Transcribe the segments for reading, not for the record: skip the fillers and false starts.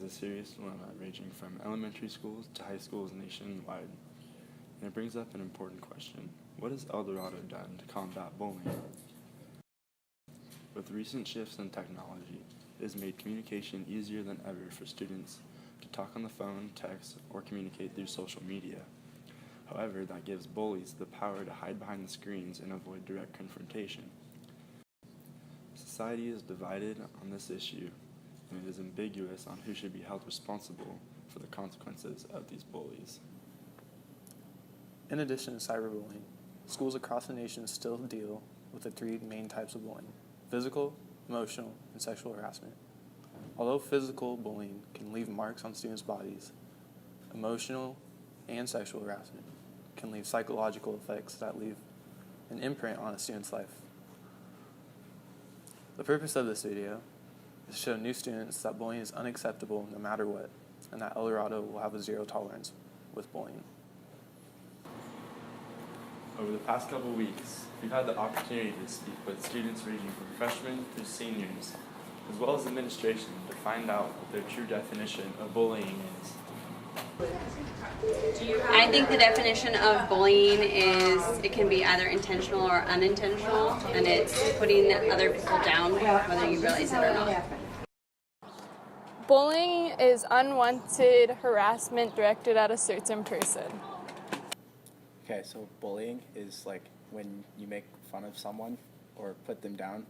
a serious dilemma ranging from elementary schools to high schools nationwide. And it brings up an important question. What has El Dorado done to combat bullying? With recent shifts in technology, it has made communication easier than ever for students to talk on the phone, text, or communicate through social media. However, that gives bullies the power to hide behind the screens and avoid direct confrontation. Society is divided on this issue, and it is ambiguous on who should be held responsible for the consequences of these bullies. In addition to cyberbullying, schools across the nation still deal with the three main types of bullying: physical, emotional, and sexual harassment. Although physical bullying can leave marks on students' bodies, emotional and sexual harassment can leave psychological effects that leave an imprint on a student's life. The purpose of this video is to show new students that bullying is unacceptable no matter what, and that El Dorado will have a zero tolerance with bullying. Over the past couple weeks, we've had the opportunity to speak with students ranging from freshmen through seniors, as well as administration, to find out what their true definition of bullying is. I think the definition of bullying is it can be either intentional or unintentional, and it's putting other people down, whether you realize it or not. Bullying is unwanted harassment directed at a certain person. Okay, so bullying is like when you make fun of someone or put them down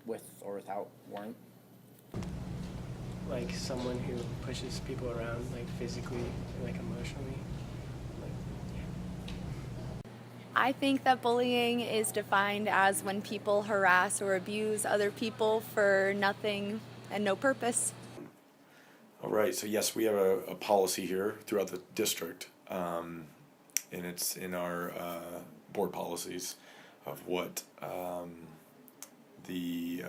with or without warrant. Like someone who pushes people around, like physically, like emotionally. I think that bullying is defined as when people harass or abuse other people for nothing and no purpose. All right, so yes, we have a policy here throughout the district, and it's in our board policies of what the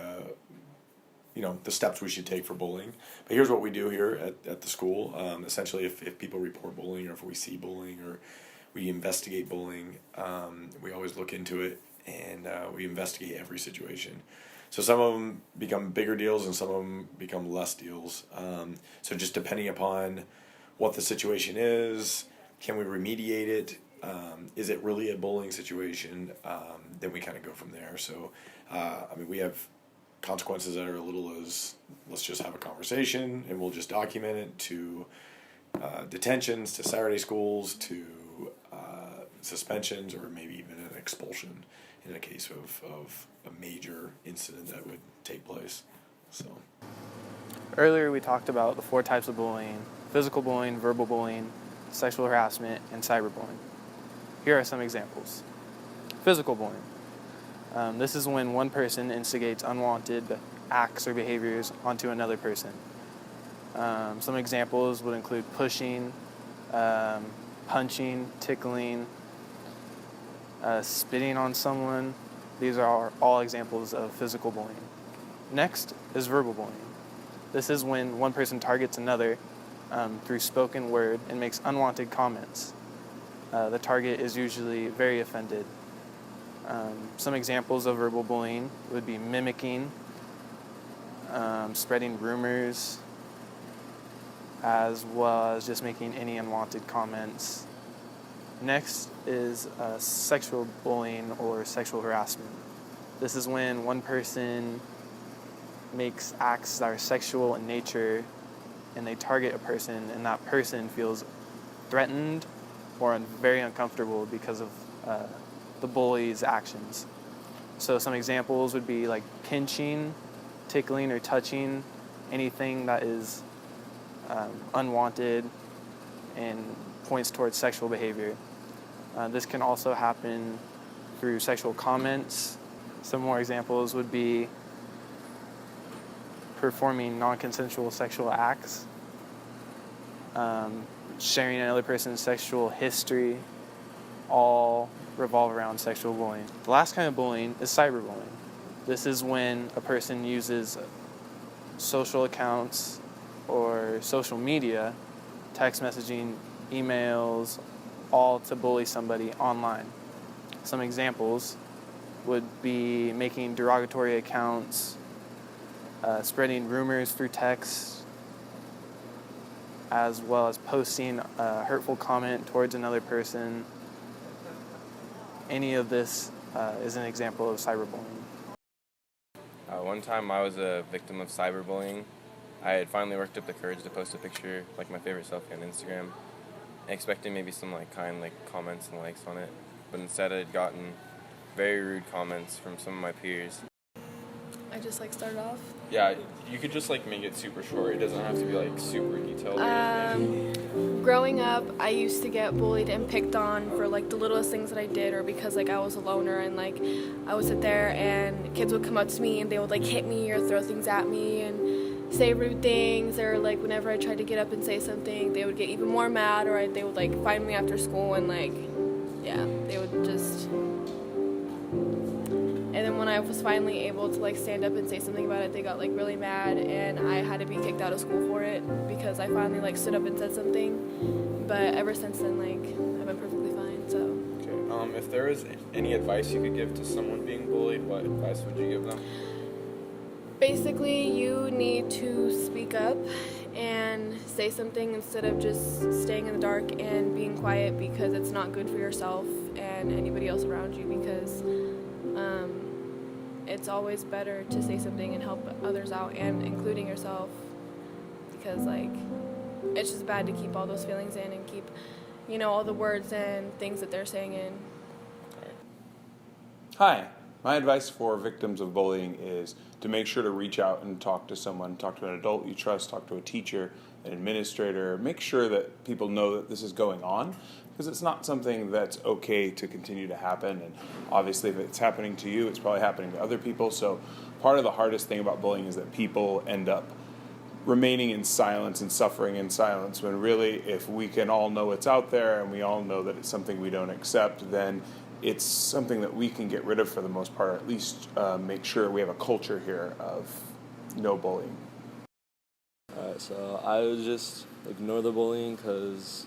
steps we should take for bullying. But here's what we do here at the school. Essentially, if people report bullying, or if we see bullying, or we investigate bullying, we always look into it, and we investigate every situation. So some of them become bigger deals and some of them become less deals. So just depending upon what the situation is, can we remediate it? Is it really a bullying situation? Then we kind of go from there. So, we have consequences that are as little as, let's just have a conversation and we'll just document it, to detentions, to Saturday schools, to suspensions, or maybe even an expulsion in a case of a major incident that would take place. So Earlier we talked about the four types of bullying: physical bullying, verbal bullying, sexual harassment, and cyberbullying. Here are some examples. Physical bullying. This is when one person instigates unwanted acts or behaviors onto another person. Some examples would include pushing, punching, tickling, spitting on someone. These are all examples of physical bullying. Next is verbal bullying. This is when one person targets another through spoken word and makes unwanted comments. The target is usually very offended. Some examples of verbal bullying would be mimicking, spreading rumors, as well as just making any unwanted comments. Next is sexual bullying or sexual harassment. This is when one person makes acts that are sexual in nature and they target a person, and that person feels threatened or very uncomfortable because of the bully's actions. So some examples would be like pinching, tickling, or touching anything that is unwanted and points towards sexual behavior. This can also happen through sexual comments. Some more examples would be performing non-consensual sexual acts, sharing another person's sexual history, all revolve around sexual bullying. The last kind of bullying is cyberbullying. This is when a person uses social accounts or social media, text messaging, emails, all to bully somebody online. Some examples would be making derogatory accounts, spreading rumors through text, as well as posting a hurtful comment towards another person. Any of this is an example of cyberbullying. One time I was a victim of cyberbullying. I had finally worked up the courage to post a picture, like my favorite selfie on Instagram, expecting maybe some kind comments and likes on it, but instead I had gotten very rude comments from some of my peers. I just started off. Yeah, you could just make it super short. It doesn't have to be super detailed or anything. Growing up, I used to get bullied and picked on for the littlest things that I did, or because I was a loner and I would sit there and kids would come up to me and they would hit me or throw things at me and say rude things, or whenever I tried to get up and say something, they would get even more mad, or they would find me after school and yeah, they would just. And then when I was finally able to stand up and say something about it, they got really mad, and I had to be kicked out of school for it because I finally stood up and said something. But ever since then, I've been perfectly fine. So. Okay. If there was any advice you could give to someone being bullied, what advice would you give them? Basically, you need to speak up and say something instead of just staying in the dark and being quiet, because it's not good for yourself and anybody else around you, because it's always better to say something and help others out, and including yourself, because it's just bad to keep all those feelings in and keep all the words and things that they're saying in. Hi, my advice for victims of bullying is to make sure to reach out and talk to someone, talk to an adult you trust, talk to a teacher, an administrator. Make sure that people know that this is going on, because it's not something that's okay to continue to happen. And obviously if it's happening to you, it's probably happening to other people. So part of the hardest thing about bullying is that people end up remaining in silence and suffering in silence, when really if we can all know it's out there and we all know that it's something we don't accept, then it's something that we can get rid of for the most part, or at least make sure we have a culture here of no bullying. Alright, so I would just ignore the bullying, because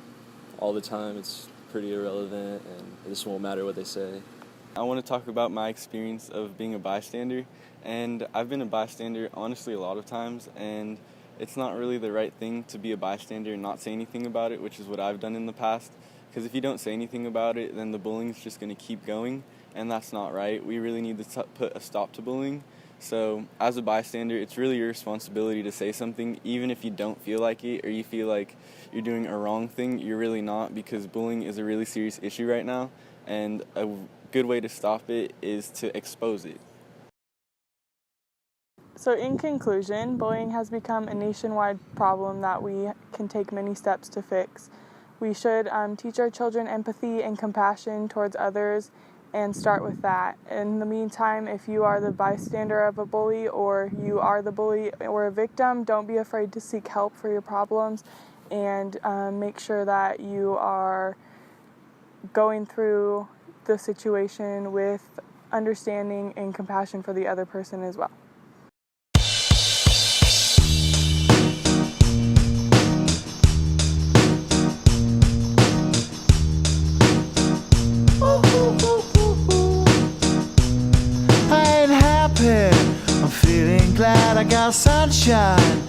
all the time it's pretty irrelevant and it just won't matter what they say. I want to talk about my experience of being a bystander, and I've been a bystander honestly a lot of times, and it's not really the right thing to be a bystander and not say anything about it, which is what I've done in the past. Because if you don't say anything about it, then the bullying's just going to keep going, and that's not right. We really need to put a stop to bullying. So as a bystander, it's really your responsibility to say something, even if you don't feel like it or you feel like you're doing a wrong thing. You're really not, because bullying is a really serious issue right now, and a good way to stop it is to expose it. So in conclusion, bullying has become a nationwide problem that we can take many steps to fix. We should teach our children empathy and compassion towards others, and start with that. In the meantime, if you are the bystander of a bully, or you are the bully or a victim, don't be afraid to seek help for your problems, and make sure that you are going through the situation with understanding and compassion for the other person as well. I'm feeling glad I got sunshine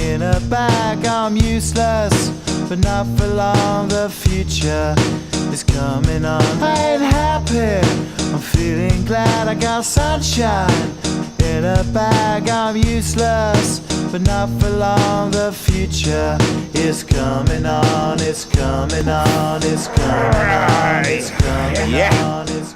in a bag. I'm useless, but not for long. The future is coming on. I ain't happy. I'm feeling glad I got sunshine in a bag. I'm useless, but not for long. The future is coming on. It's coming on. It's coming on. It's coming on. It's